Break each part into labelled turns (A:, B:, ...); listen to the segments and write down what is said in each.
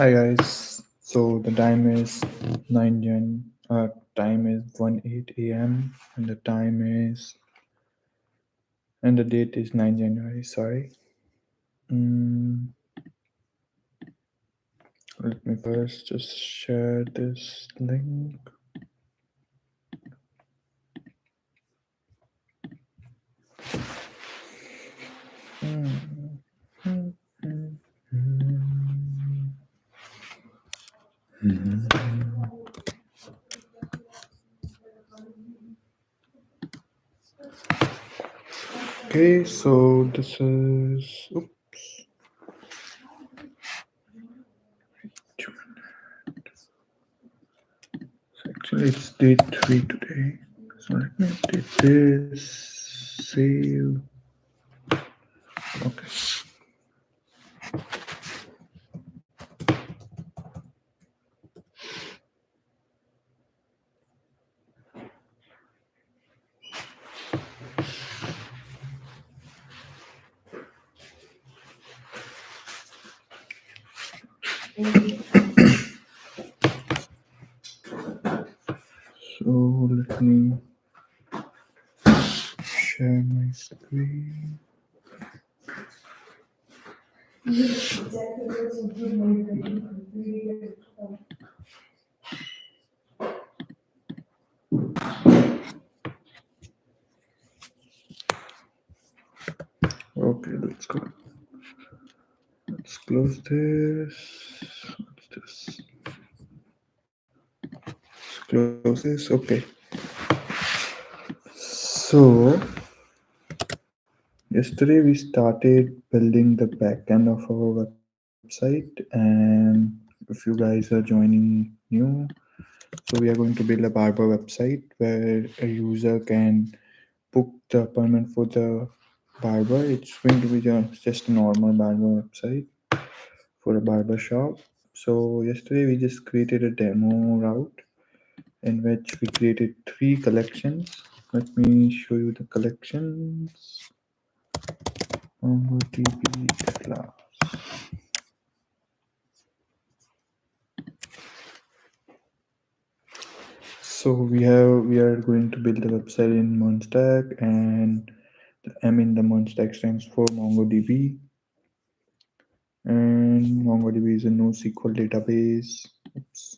A: Hi guys. So the time is 9 Jan. Time is 1:08 a.m. and the time is and the date is 9 January. Sorry. Mm, Let me first just share this link. Mm, mm, mm, mm, mm. Okay, so this is. Oops. Actually, it's day 3 today. So let me update this. Save. Okay. So let me share my screen. Okay, let's go. Let's close this. What's this? Let's close this. Okay. So yesterday we started building the back end of our website, and if you guys are joining new, so we are going to build a barber website where a user can book the appointment for the barber. It's going to be just a normal barber website for a barber shop. So yesterday we just created a demo route in which we created 3 collections. Let me show you the collections. MongoDB class. So we are going to build the website in MERN stack, and the M in the MERN stack stands for MongoDB. And MongoDB is a NoSQL database. Oops.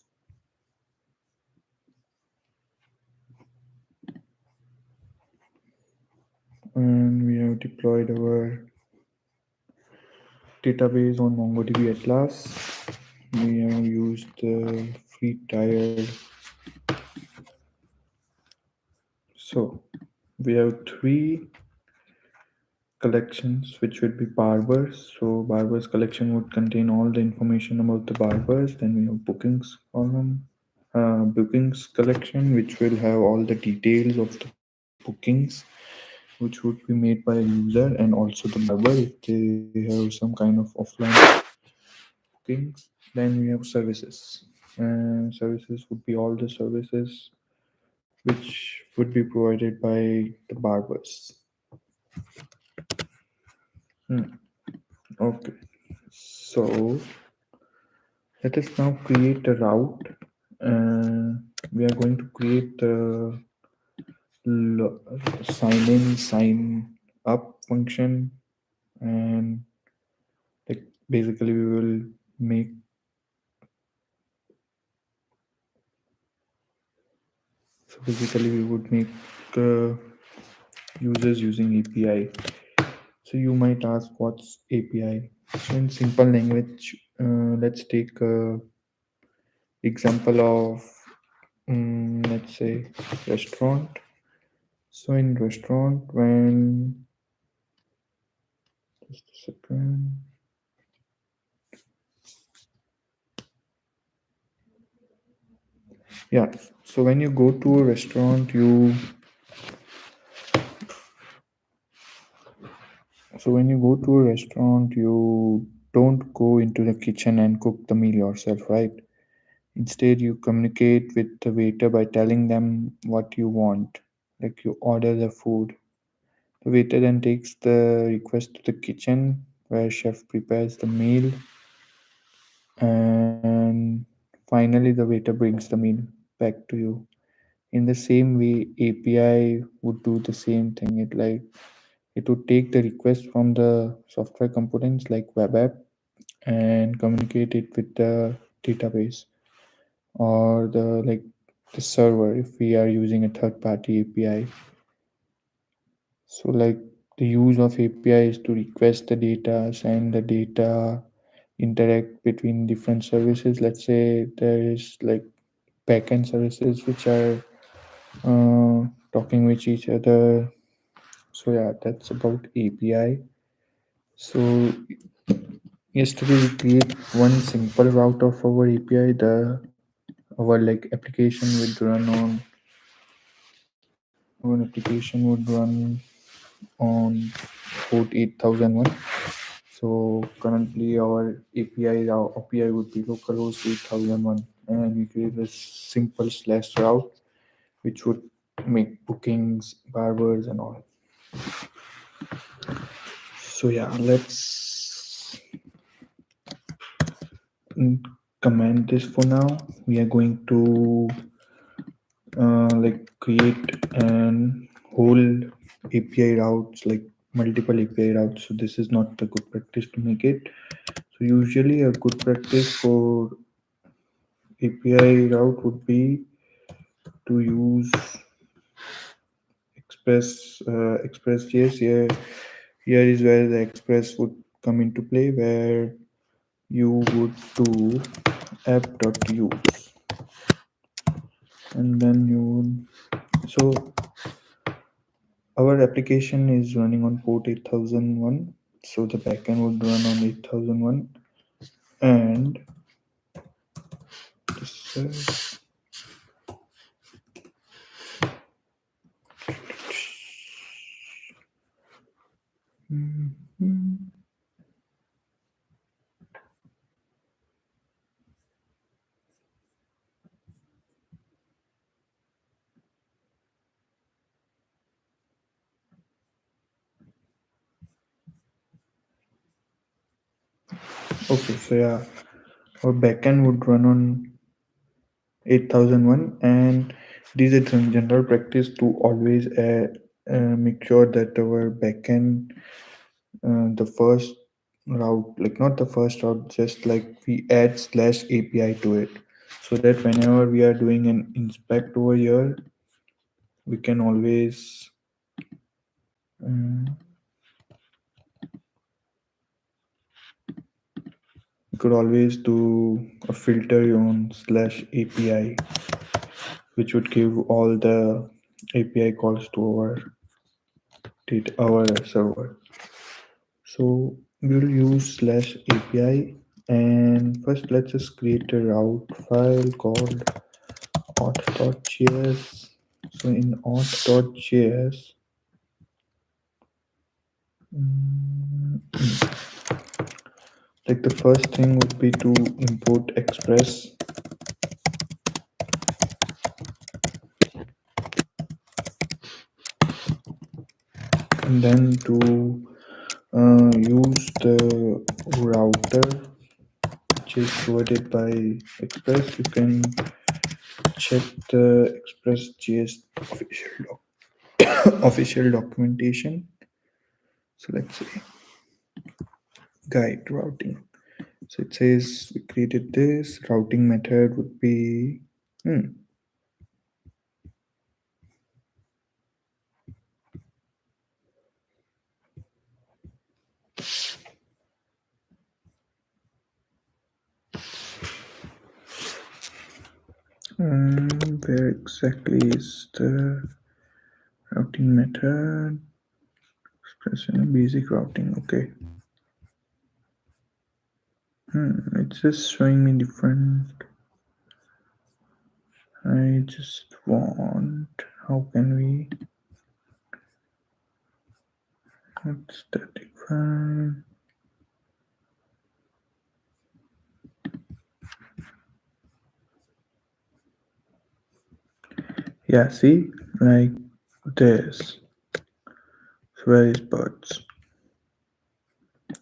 A: And we have deployed our database on MongoDB Atlas. We have used the free tier. So we have 3 collections which would be barbers. So barbers collection would contain all the information about the barbers. Then we have bookings column, bookings collection which will have all the details of the bookings which would be made by a user and also the barber if they have some kind of offline bookings. Then we have services, and services would be all the services which would be provided by the barbers. Hmm. Okay, so let us now create a route. We are going to create the sign in, sign up function, and like basically we will make so basically we would make uh, users using API. So you might ask what's API. So in simple language, let's take a example of let's say restaurant. So in restaurant, when just a second. Yeah. So when you go to a restaurant, you don't go into the kitchen and cook the meal yourself, right? Instead, you communicate with the waiter by telling them what you want. Like you order the food. The waiter then takes the request to the kitchen where chef prepares the meal and finally the waiter brings the meal back to you. In the same way, API would do the same thing. It would take the request from the software components like web app and communicate it with the database or the server if we are using a third party API. So the use of API is to request the data, send the data, interact between different services. Let's say there is backend services which are talking with each other. So yeah, that's about API. So yesterday we create one simple route of our API. The our application would run on our application would run on port 8001. So currently our API would be localhost 8001, and we create a simple slash route which would make bookings, barbers, and all. So yeah, let's comment this for now. We are going to create an whole API routes, like multiple API routes. So this is not the good practice to make it. So usually a good practice for API route would be to use Express.js. Here is where the Express would come into play, where you would do app.use, and then you would, so our application is running on port 8001, so the backend would run on 8001, and this is, Mhm. Okay, so yeah, our backend would run on 8001, and it is a general practice to always make sure that our backend, the first route, like not the first route, just like we add slash API to it, so that whenever we are doing an inspect over here, we can always um, we could always do a filter on slash API, which would give all the API calls to our server. So we'll use slash API, and first let's just create a route file called auth.js. So in auth.js, the first thing would be to import Express, and then to use the router which is provided by Express. You can check the Express.js official documentation. So let's say guide routing. So it says we created this routing method would be where exactly is the routing method? Expressing basic routing. Okay. It's just showing me different. I just want. How can we? Not static file. Yeah, see, like this. So where is birds?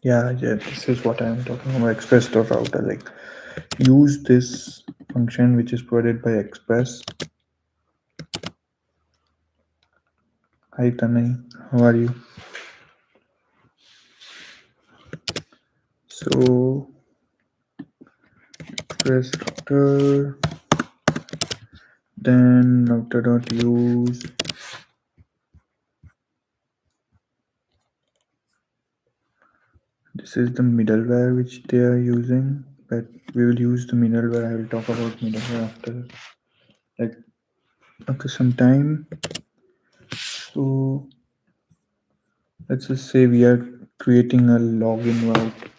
A: Yeah, this is what I'm talking about. Express dot router. Like use this function which is provided by Express. Hi Tanay, how are you? So Express router, then router dot use. This is the middleware which they are using, but we will use the middleware. I will talk about middleware like after some time. So let's just say we are creating a login route.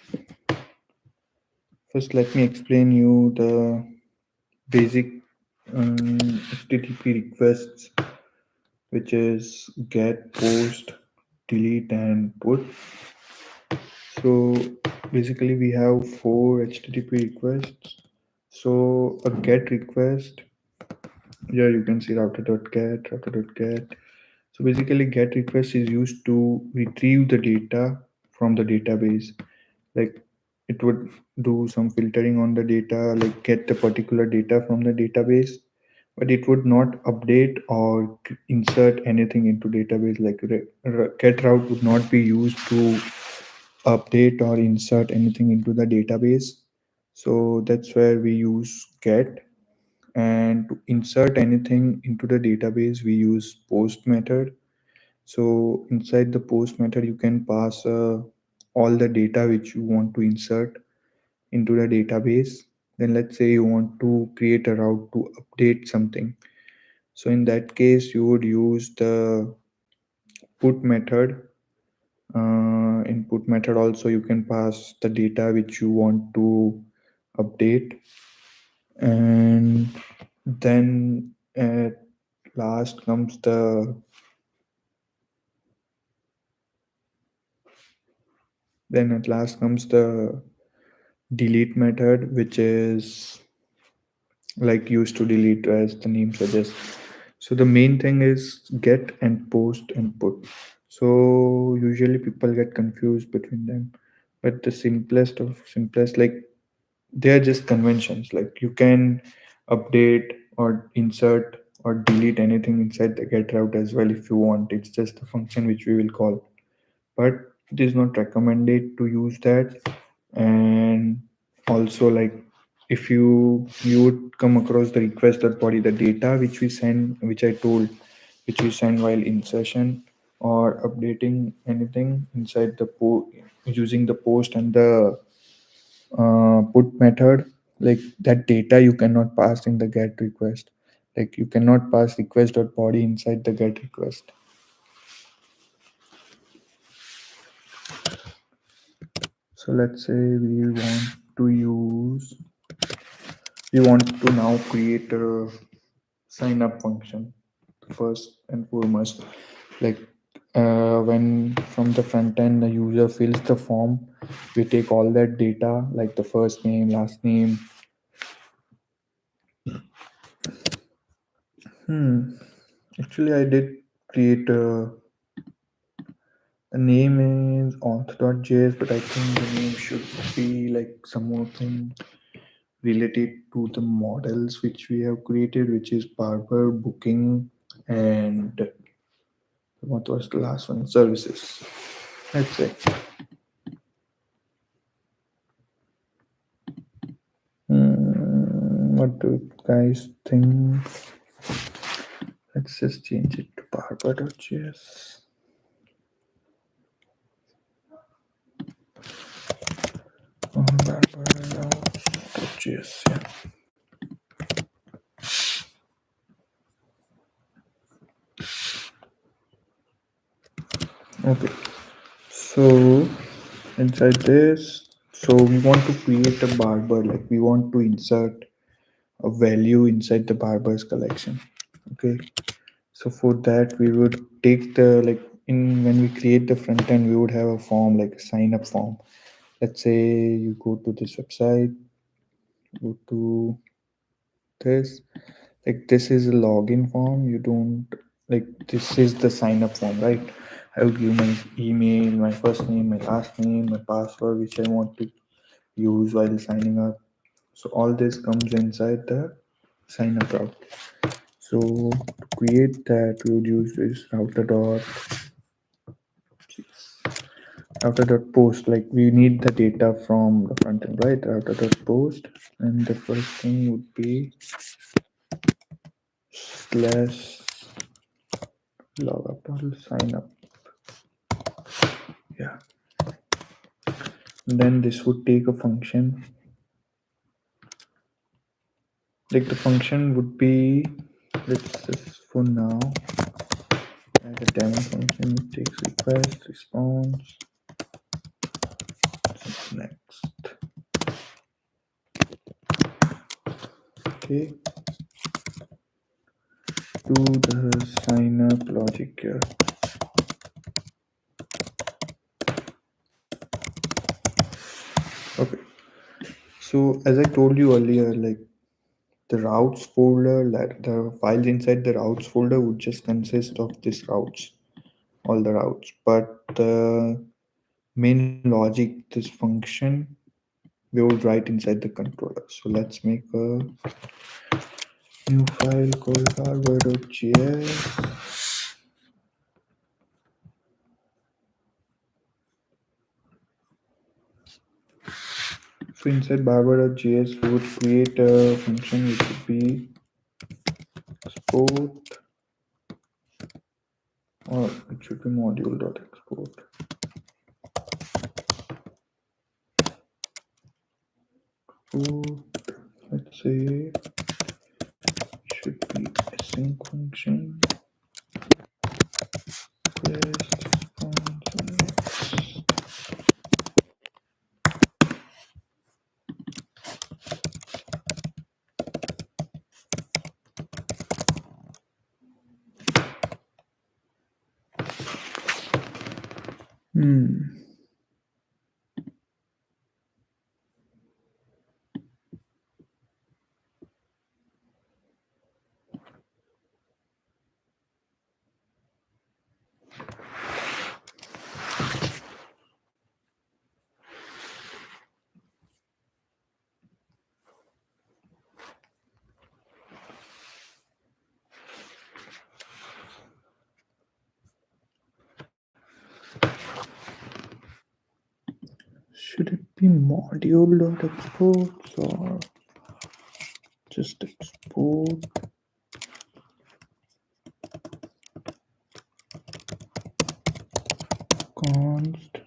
A: First, let me explain you the basic HTTP requests, which is get, post, delete, and put. So basically, we have four HTTP requests. So a get request, yeah, you can see router.get. So basically, get request is used to retrieve the data from the database. Like it would do some filtering on the data, like get the particular data from the database, but it would not update or insert anything into database. Like get route would not be used to update or insert anything into the database. So that's where we use get. And to insert anything into the database, we use post method. So inside the post method, you can pass all the data which you want to insert into the database. Then let's say you want to create a route to update something. So in that case, you would use the put method. In put method also you can pass the data which you want to update, and then at last comes the then at last comes the delete method, which is like used to delete as the name suggests. So the main thing is get and post and put. So usually people get confused between them, but the simplest of simplest, like they are just conventions. Like you can update or insert or delete anything inside the get route as well if you want. It's just a function which we will call, but it is not recommended to use that. And also, like if you would come across the request body, the data which we send, which I told, which we send while insertion or updating anything inside the using the post and the put method, like that data you cannot pass in the get request. Like you cannot pass request.body inside the get request. So let's say to use we want to now create a sign up function first and foremost. Like when from the front end the user fills the form, we take all that data like the first name, last name. hmm Actually, I did create the name is auth.js, but I think the name should be like something related to the models which we have created, which is barber, booking, and what was the last one? Services. Let's say. What do you guys think? Let's just change it to barber.js. Barber.js, yeah. Okay. So inside this, so we want to create a barber, like we want to insert a value inside the barber's collection. Okay. So for that, we would take the like in when we create the front end, we would have a form like a sign up form. Let's say you go to this website, go to this, like this is a login form. You don't like this is the sign up form, right? I will give my email, my first name, my last name, my password, which I want to use while signing up. So all this comes inside the sign up route. So to create that, we would use this router dot post. Like we need the data from the front end, right? Router.post, and the first thing would be slash logup or sign up. Yeah. And then this would take a function. Like the function would be, let's just for now add a demo function. It takes request, response, next. Okay. Do the sign up logic here. Okay. So as I told you earlier, like the routes folder, like the files inside the routes folder would just consist of this routes, all the routes. But the main logic, this function, we would write inside the controller. So let's make a new file called hardware.js. So inside hardware.js, we would create a function which would be export, or it should be module.export. Let's say should be async function request response. Should it be module.exports or just export? Const.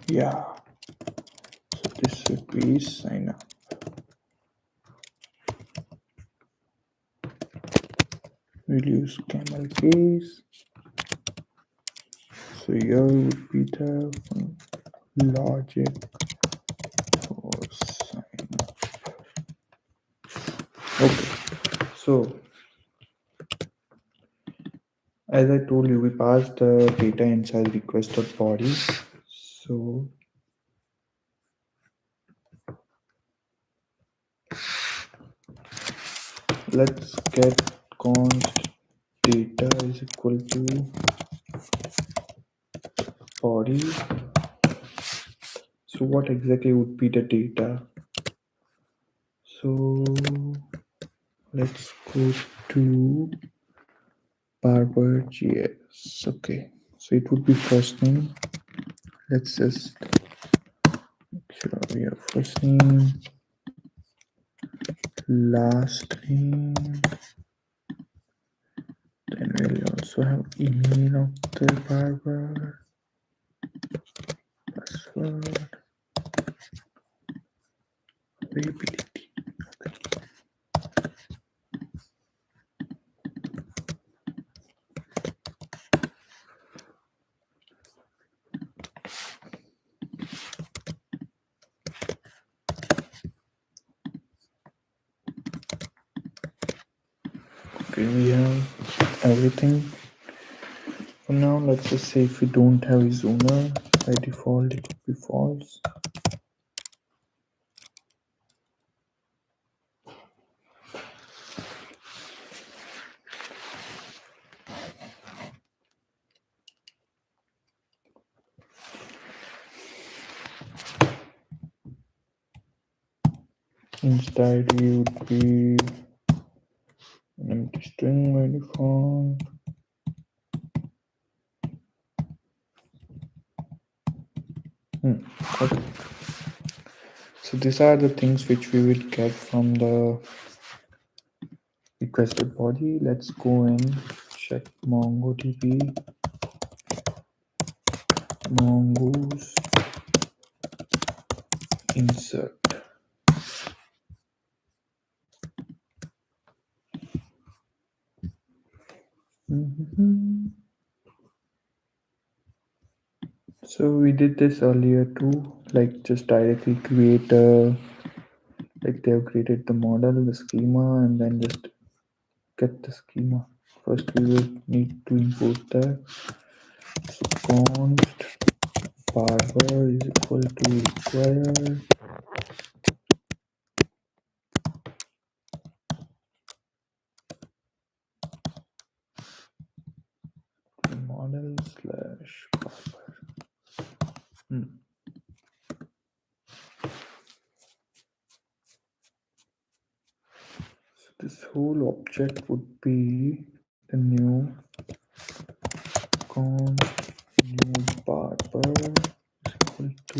A: Yeah. So this should be sign up. We'll use camel case. So here would be the logic for sign up. Okay. So as I told you, we passed the data inside request.body. So let's get const data is equal to body. So what exactly would be the data? So let's go to barber.js. Okay, so it would be first name. Let's just make sure we have first name, last name. Then we'll also have email of the barber, password, availability. Okay, we have everything. For now, let's just say if we don't have his owner, by default it would be false. Instead, we would be an empty string by default. Okay. So these are the things which we will get from the requested body. Let's go and check MongoDB, mongoose insert. Mhm. So we did this earlier too, like just directly create like they have created the model, the schema, and then just get the schema. First we will need to import the const barber is equal to require model slash barber. So this whole object would be the new const new barber is equal to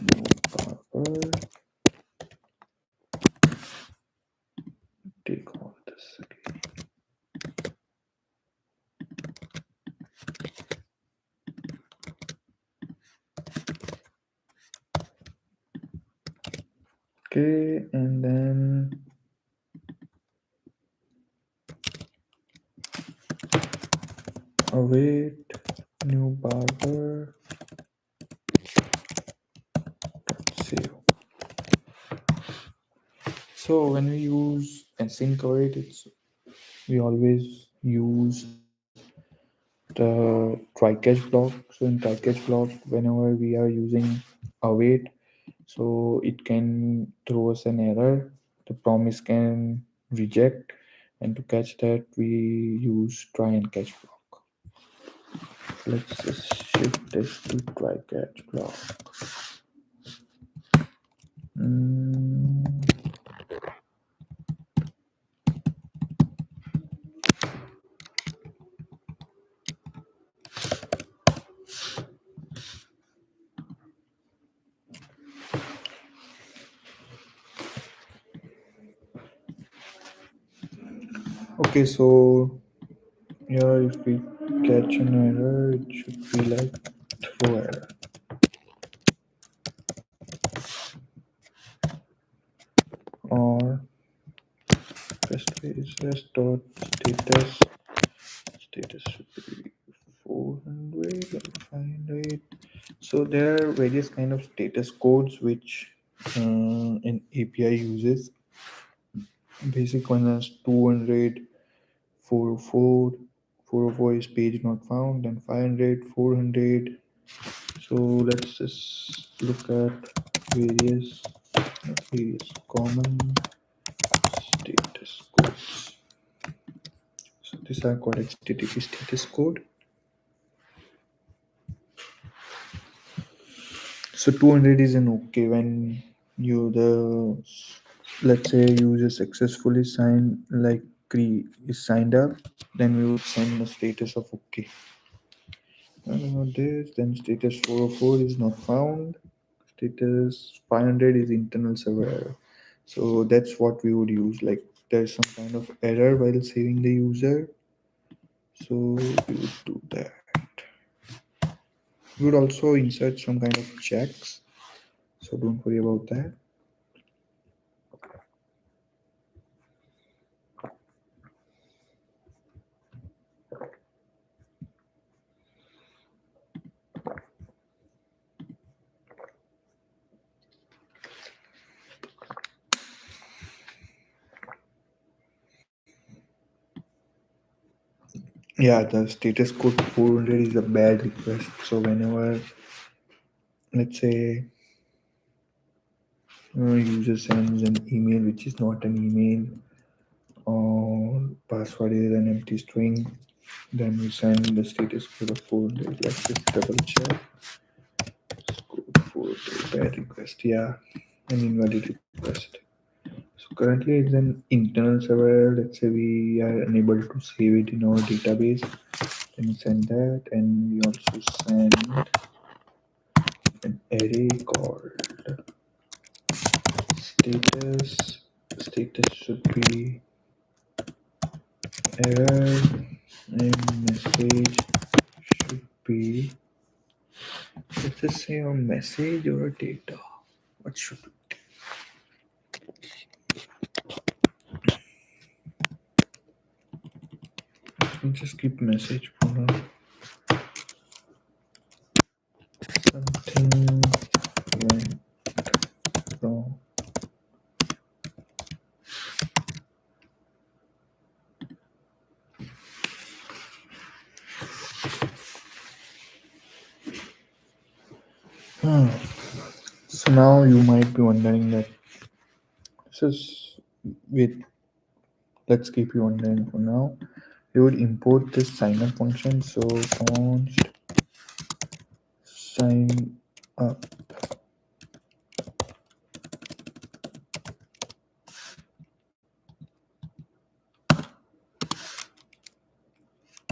A: new barber. Take all this again. Okay, and then await new barber save. So when we use async await, we always use the try catch block. So in try catch block, whenever we are using await, so it can throw us an error. The promise can reject, and to catch that, we use try and catch block. Let's just shift this to try catch block. Mm, okay, so here if we catch an error, it should be like throw error. Or first is just dot status. Status should be 400 and 500. So there are various kind of status codes which an API uses. Basic one is 200, 404. 404 is page not found, and 500, 400. So let's just look at various common status codes. So these are called HTTP status code. So 200 is an okay when you the let's say user successfully signed like is signed up, then we would send a status of okay. This then status 404 is not found. Status 500 is internal server error. So that's what we would use. Like there's some kind of error while saving the user. So we would do that. We would also insert some kind of checks. So don't worry about that. Yeah, the status code 400 is a bad request. So whenever, let's say, user sends an email which is not an email, or password is an empty string, then we send the status code of 400. Let's just double check. Code 400 bad request. Yeah. an invalid request. So currently it's an internal server. Let's say we are unable to save it in our database. Then we send that, and we also send an array called status. Status should be error, and message should be, let's just say, a message or a data. What should it? I'll just keep message for now. Something went wrong. Hmm. So now you might be wondering that this is with, let's keep you wondering for now. We would import this sign up function. So const sign up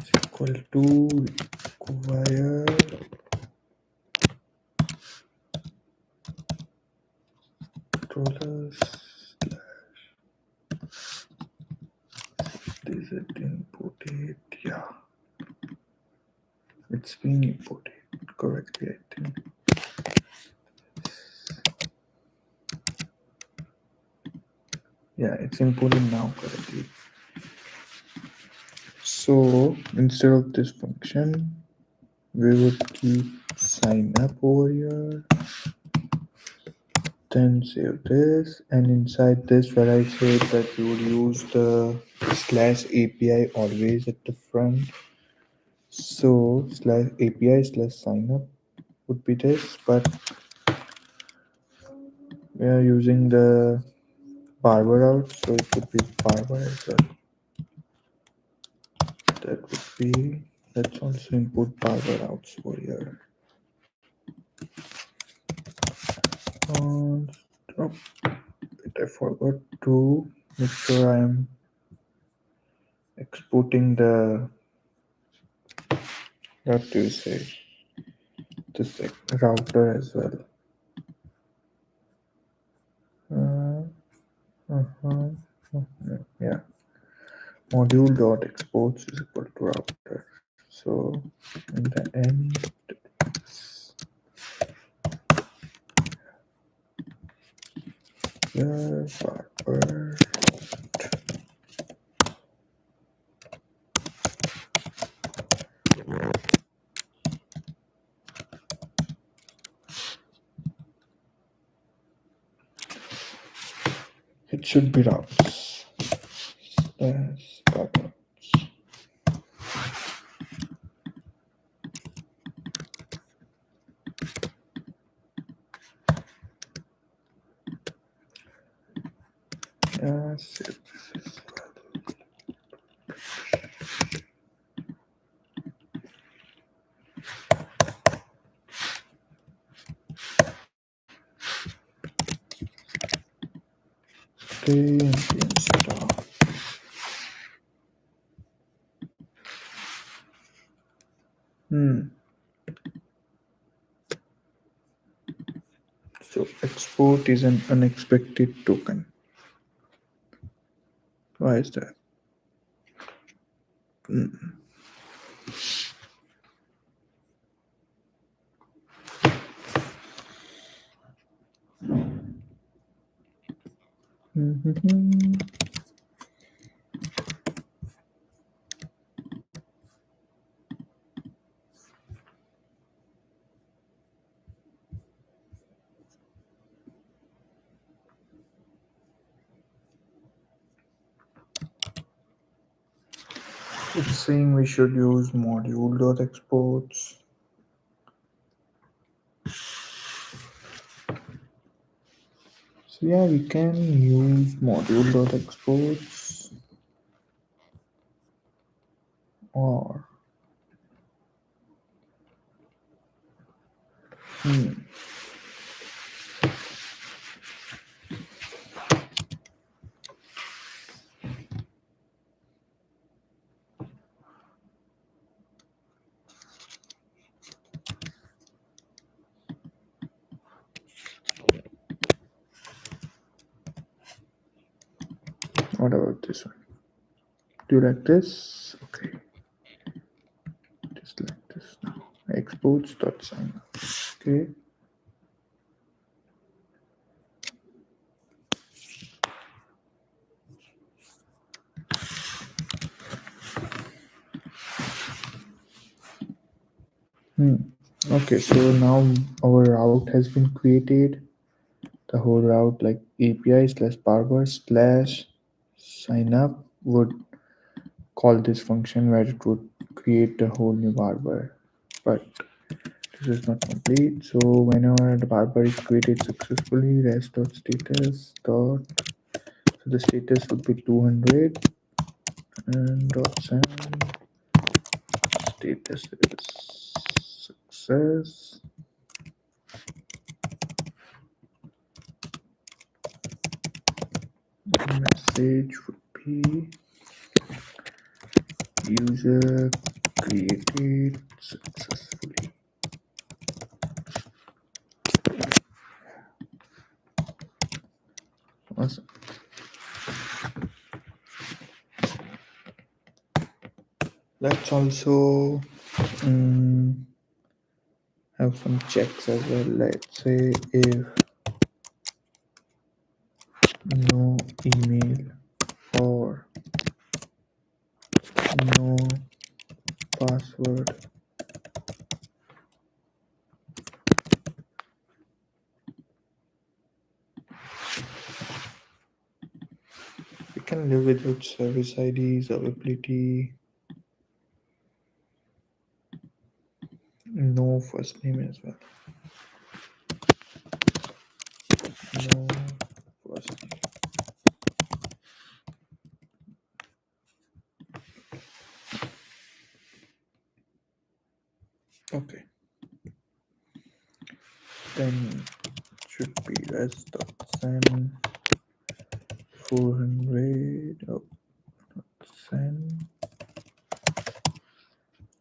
A: is equal to require controllers is it imported? Yeah, it's being imported correctly, I think. Yeah, it's imported now correctly. So instead of this function, we would keep sign up over here, then save this, and inside this where I said that we would use the slash API always at the front. So slash API slash sign up would be this, but we are using the barber out, so it would be barber as well. That would be, let's also import barber outs over here. And oh, wait, I forgot to make sure I am exporting the, what do you say, this router as well. Yeah, module dot exports is equal to router. So in the end, the barber it should be routes. That's barber. Save this as well. Okay, install. So export is an unexpected token. Why is that? It's saying we should use module.exports. So yeah, we can use module.exports or What about this one? Do you like this? Okay, just like this now. Exports.sign. Okay. Hmm. Okay, so now our route has been created. The whole route, like API slash barber slash sign up, would call this function where it would create a whole new barber. But this is not complete. So whenever the barber is created successfully, rest.status dot, so the status would be 200 and dot send status is success. Message would be user created successfully. Awesome. Let's also have some checks as well. Let's say if no email or no password, we can live without service IDs, availability, no first name as well. No first name. Okay. Then should be res.send 400 send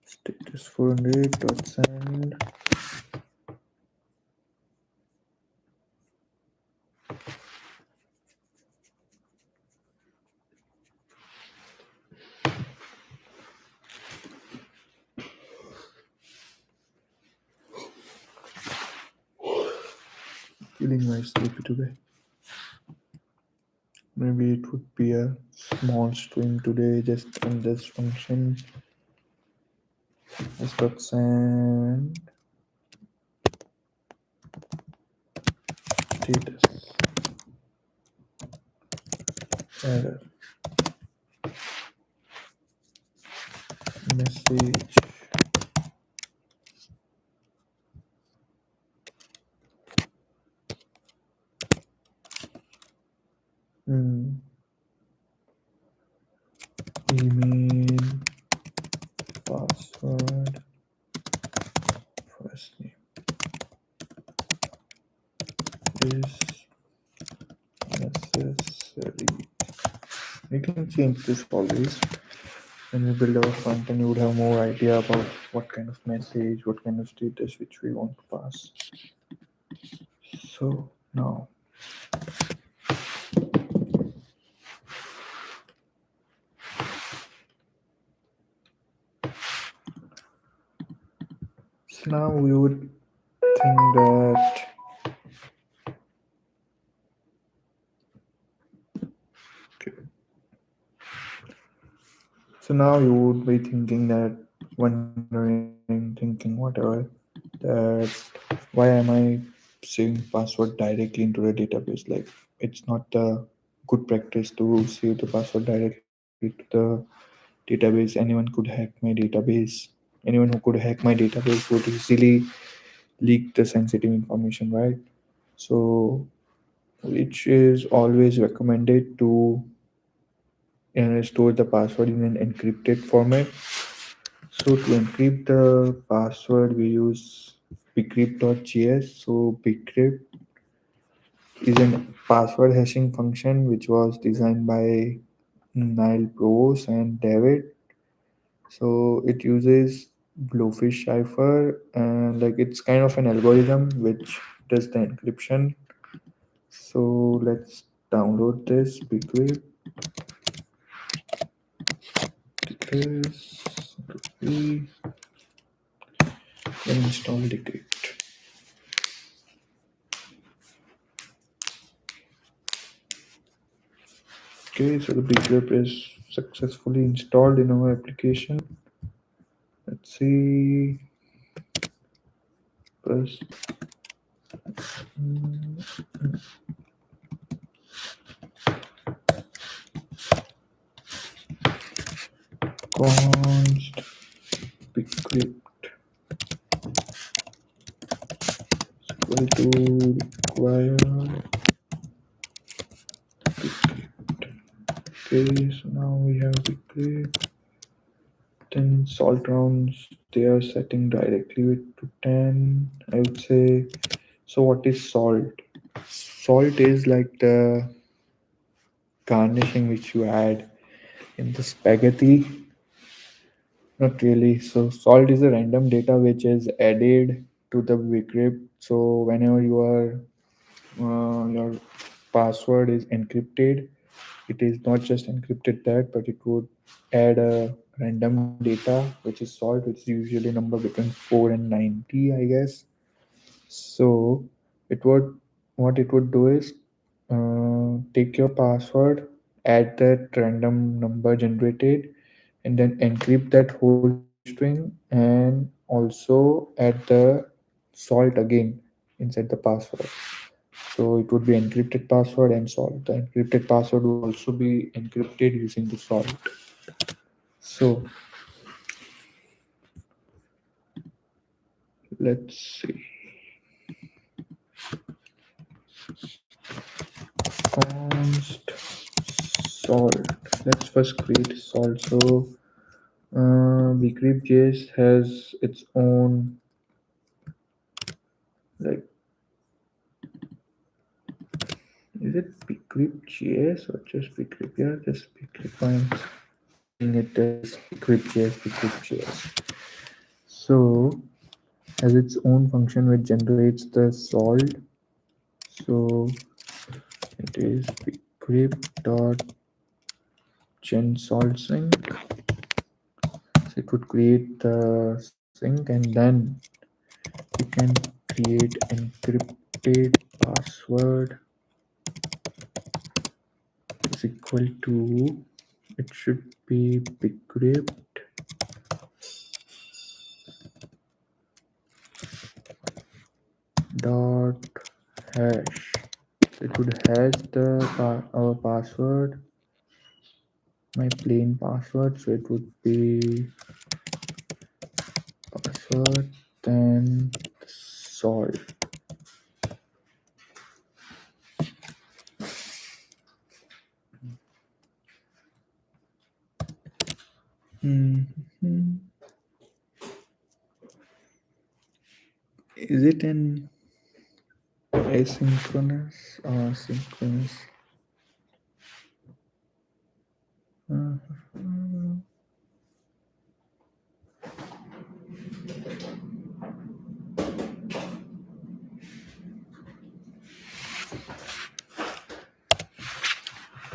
A: status 400.send feeling very sleepy today. Maybe it would be a small stream today just from this function. Res.send status error message email password first name is necessary. You can change this always. When we build our front end, you would have more idea about what kind of message, what kind of status which we want to pass. So now we would think that okay. So now you would be thinking that, wondering, thinking whatever, that why am I saving password directly into the database? Like, it's not the good practice to save the password directly to the database. Anyone could hack my database. Anyone who could hack my database would easily leak the sensitive information, right? So, which is always recommended to store the password in an encrypted format. So to encrypt the password, we use bcrypt.js. So bcrypt is a password hashing function which was designed by Niall Provos and David. So it uses Blowfish cipher, and like it's kind of an algorithm which does the encryption. So let's download this bcrypt. this would be then install decrypt. Okay, so the bcrypt is successfully installed in our application. Let's see. First, const bcrypt equal to require bcrypt. Okay, so now we have bcrypt. Then salt rounds, they are setting directly with to 10. I would say. So what is salt? Salt is like the garnishing which you add in the spaghetti. Not really. So salt is a random data which is added to the bcrypt. So whenever your password is encrypted, it is not just encrypted that, but it would add a random data which is salt, which is usually number between 4 and 90, I guess. So it would what it would do is take your password, add that random number generated, and then encrypt that whole string and also add the salt again inside the password. So it would be encrypted password and salt. The encrypted password would also be encrypted using the salt. So let's see. Const salt. Let's first create salt. So bcrypt.js has its own like is it bcrypt.js or just bcrypt? Yeah, just bcrypt. I'm saying it as bcrypt.js, bcrypt.js. So has its own function which generates the salt. So it is bcrypt dot gen salt sync. So it would create the sync and then you can create encrypted password is equal to it should be bcrypt dot hash. So it would hash our password, my plain password. So it would be password then salt. Mhm. Is it an asynchronous or synchronous? Mhm.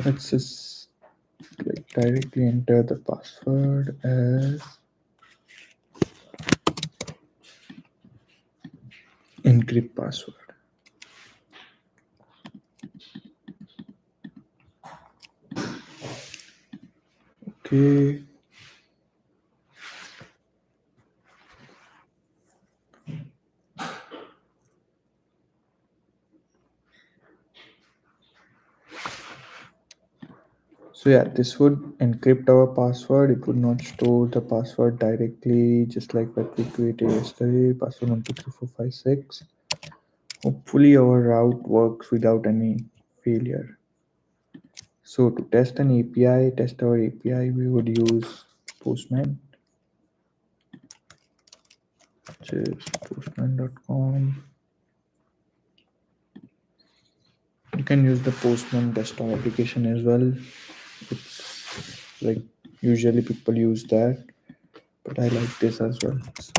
A: Let's just like directly enter the password as encrypt password. Okay. So yeah, this would encrypt our password. It would not store the password directly, just like what we created yesterday. Password 123456. Hopefully our route works without any failure. So to test an API, test our API, we would use Postman, which is postman.com. You can use the Postman desktop application as well. It's like usually people use that, but I like this as well. So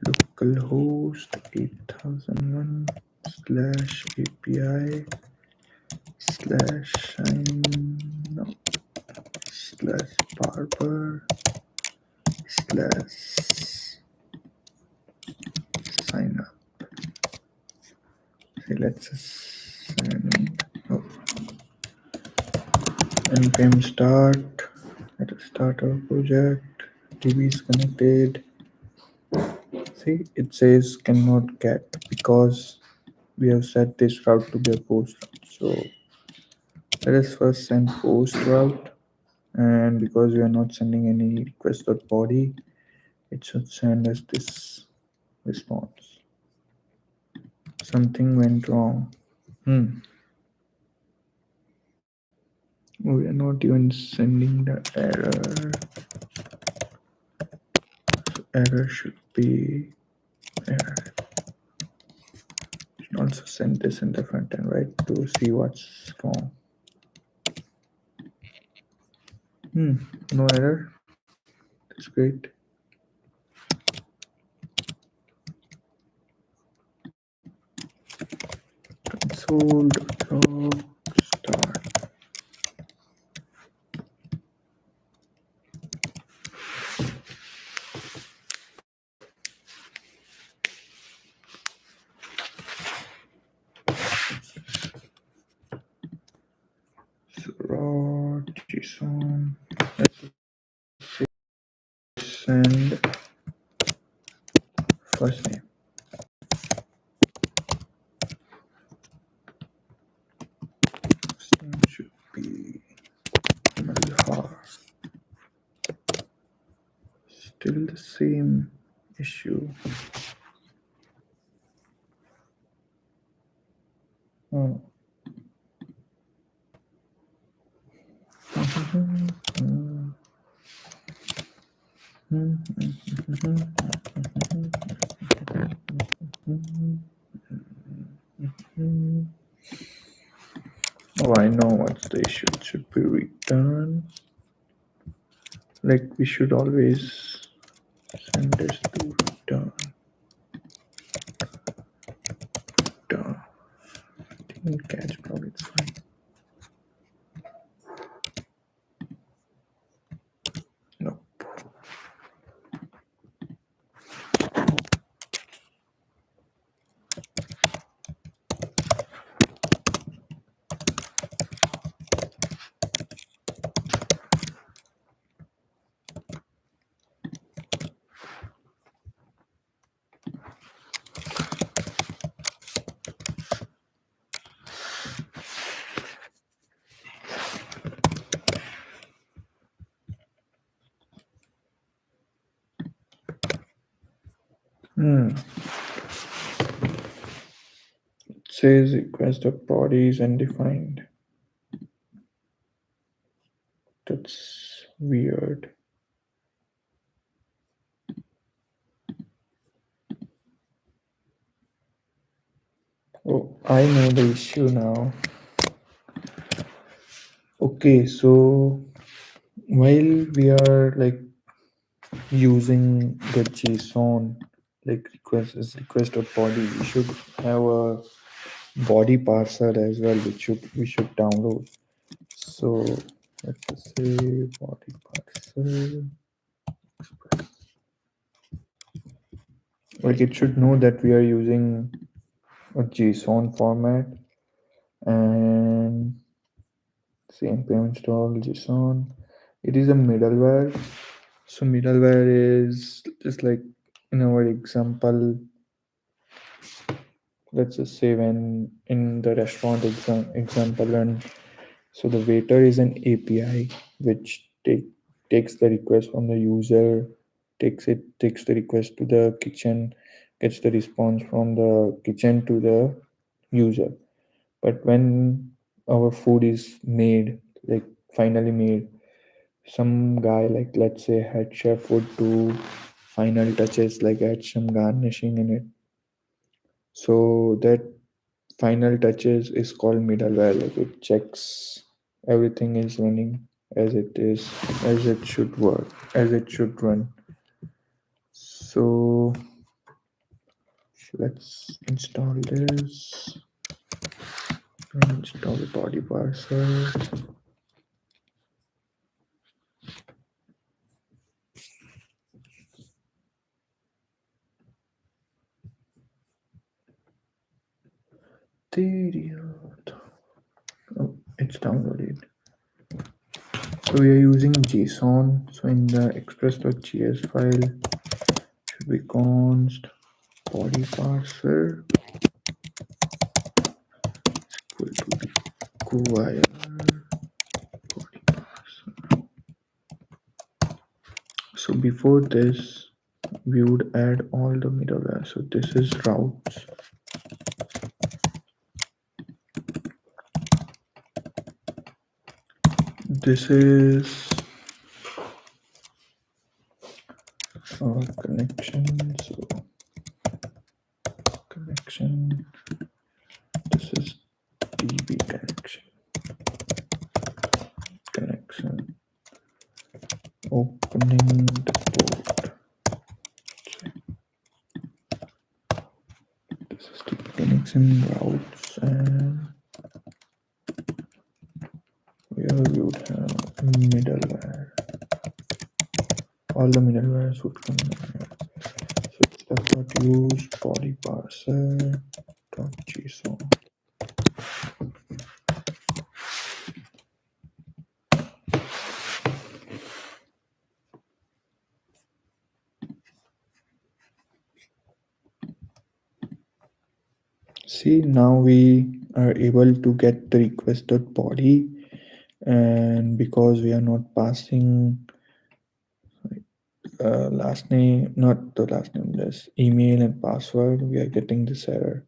A: localhost 8001 slash API slash sign no slash barber slash sign up. Okay, let's sign up. npm start. Let us start our project. DB is connected. See, it says cannot get because we have set this route to be a post route. So let us first send post route, and because we are not sending any request.body, it should send us this response. Something went wrong. We are not even sending the error. So error should be error. Should also send this in the front end, right, to see what's wrong. No error. That's great. Console.log start. So raw JSON. Let's send first name. First name should be Malhar. Still the same issue. Oh. Oh, I know what's the issue. It should be return. Like we should always send this to return. Return. Didn't catch, probably it's fine. Nope. It says request of body is undefined. That's weird. Oh, I know the issue now. Okay, so while we are like using the JSON like request of body, we should have a body parser as well, which we should download. So let's just say body parser express. Like it should know that we are using a JSON format, and say npm install JSON. It is a middleware. So middleware is just like in our example, let's just say when in the restaurant example, when so the waiter is an API which takes the request from the user, takes the request to the kitchen, gets the response from the kitchen to the user. But when our food is made, like finally made, some guy, like let's say head chef, would do final touches, like add some garnishing in it. So that final touches is called middleware. Like it checks everything is running as it is, as it should work, as it should run. So let's install this. install body parser. Oh, it's downloaded. So we are using JSON. So in the express.js file should be const body parser equal to require body parser. So before this, we would add all the middleware. So this is routes. This is our connection. So connection. This is DB connection. Connection. Opening the port. This is the connection routes, and here we would have middleware. All the middlewares would come in here. So stuff.use body parser .json. See, now we are able to get the request.body, and because we are not passing last name, not the last name, this email and password, we are getting this error.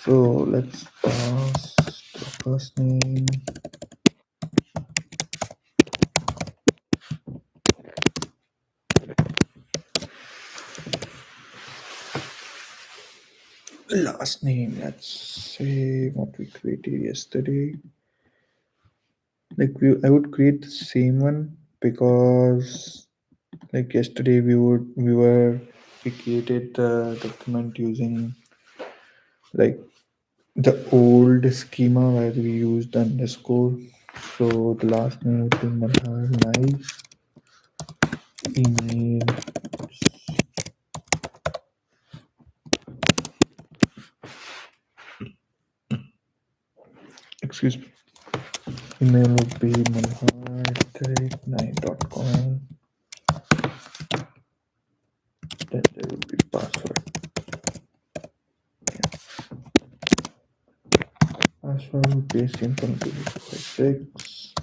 A: So let's pass the first name. Last name, let's say what we created yesterday. Like I would create the same one because like yesterday we created the document using like the old schema where we used underscore. So the last name would be Malhar. Nice. Email. Excuse me. Email would be malhar@9.com. Then there would be password. Password would be simple 256.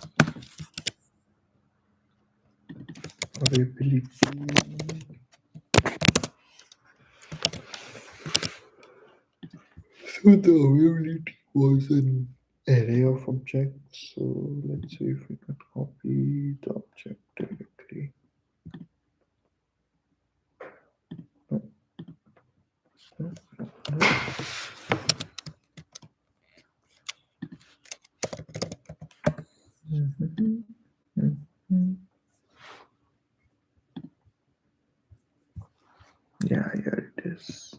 A: Availability. So the availability was an array of objects. So let's see if we can copy the object directly. No, no, no, no. Mhm, mhm. Yeah, here it is.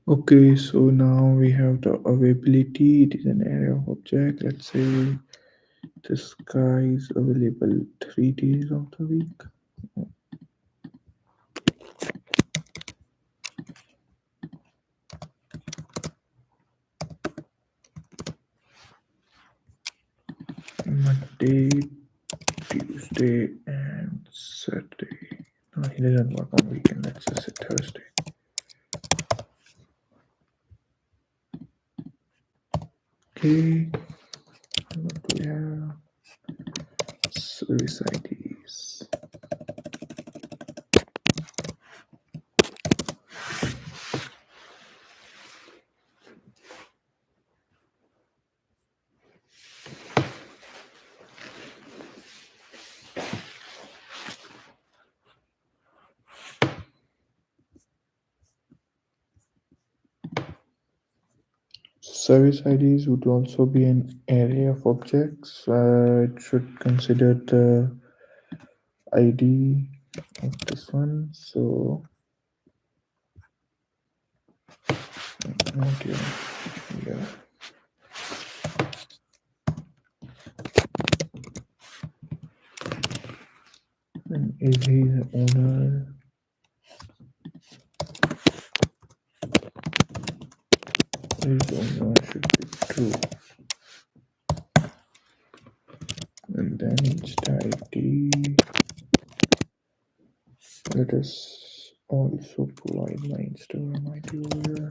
A: Okay, so now we have the availability. It is an array of object. Let's say this guy is available 3 days of the week. Monday, Tuesday, and Saturday. No, he It doesn't work on weekend. Let's just say Thursday. Okay. What do we have? Service IDs. Service IDs would also be an array of objects. It should consider the ID of this one. So, not here. Yeah. And is he the owner? His owner should be true. And then insta ID. Let us also provide my Instagram ID over here.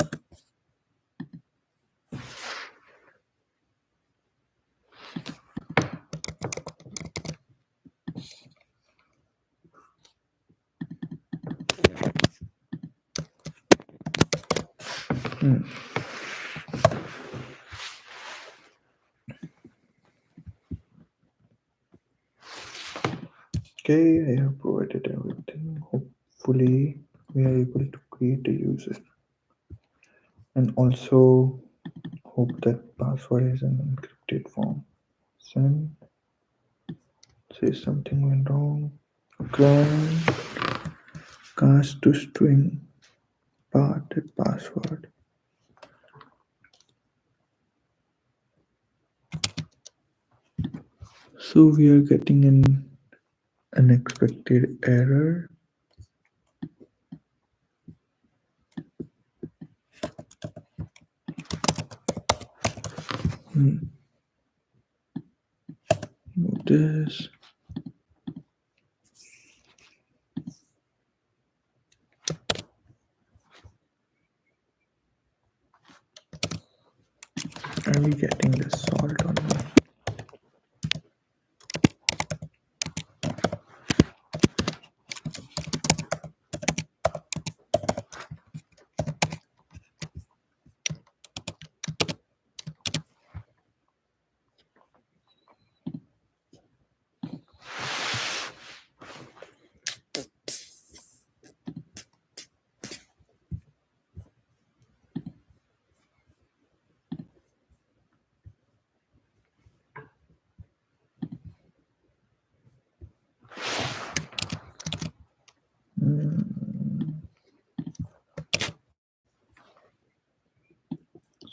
A: Okay, I have provided everything. Hopefully, we are able to create a user. And also, hope that password is an encrypted form. Send. Say something went wrong. Grant cast to string parted password. So we are getting an unexpected error. This. Are we getting the salt on me?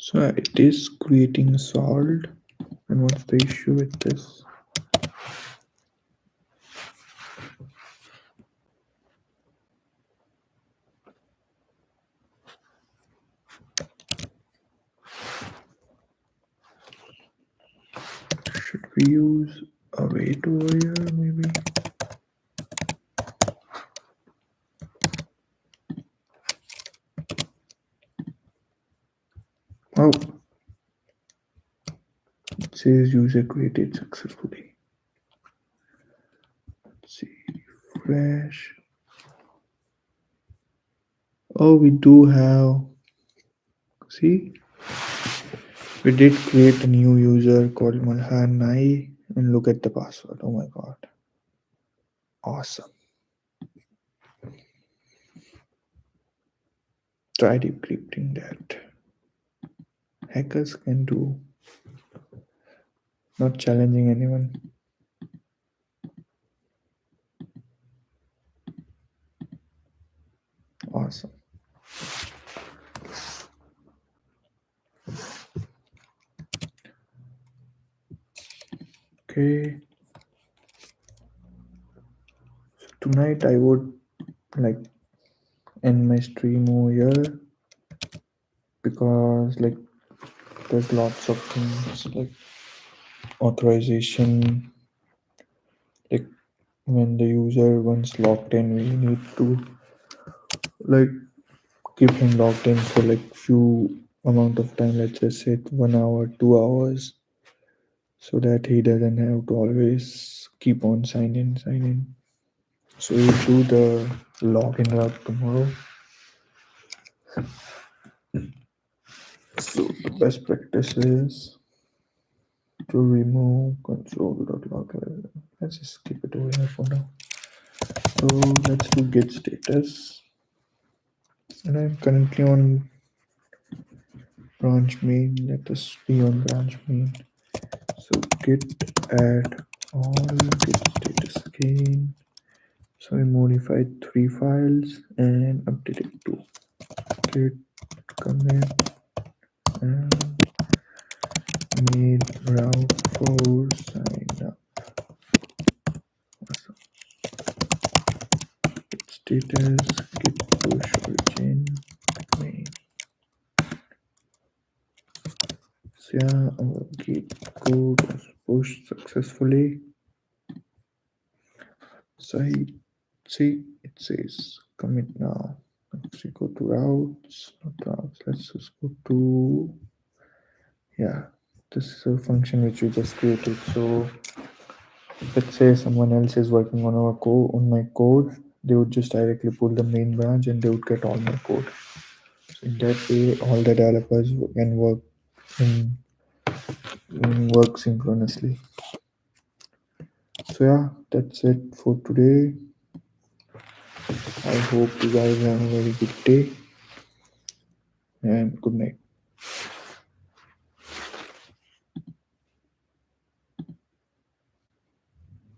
A: So it is creating salt. And what's the issue with this? Should we use a wait over here maybe? Oh, it says user created successfully. Let's see, refresh. Oh, we do have, see, we did create a new user called Malhan Nai and look at the password. Oh my god. Awesome. Try decrypting that. Hackers can do. Not challenging anyone. Awesome. Okay. So tonight I would like end my stream over here because like there's lots of things like authorization, like when the user once logged in, we need to like keep him logged in for like few amount of time. Let's just say 1 hour, 2 hours, so that he doesn't have to always keep on sign in. So we'll do the login route tomorrow. So the best practice is to remove console.log. Let's just keep it over here for now. So let's do get status. And I'm currently on branch main. Let us be on branch main. So git add all git status again. So I modified 3 files and updated 2. Git commit and made route for sign up. Awesome. Status git push origin main. So yeah, our git code was pushed successfully. So I see it says commit now. Let's go to routes, not routes. Let's just go to, yeah, this is a function which we just created. So let's say someone else is working on our code, on my code, they would just directly pull the main branch and they would get all my code. So in that way, all the developers can in, work synchronously. So yeah, that's it for today. I hope you guys have a very good day and good night.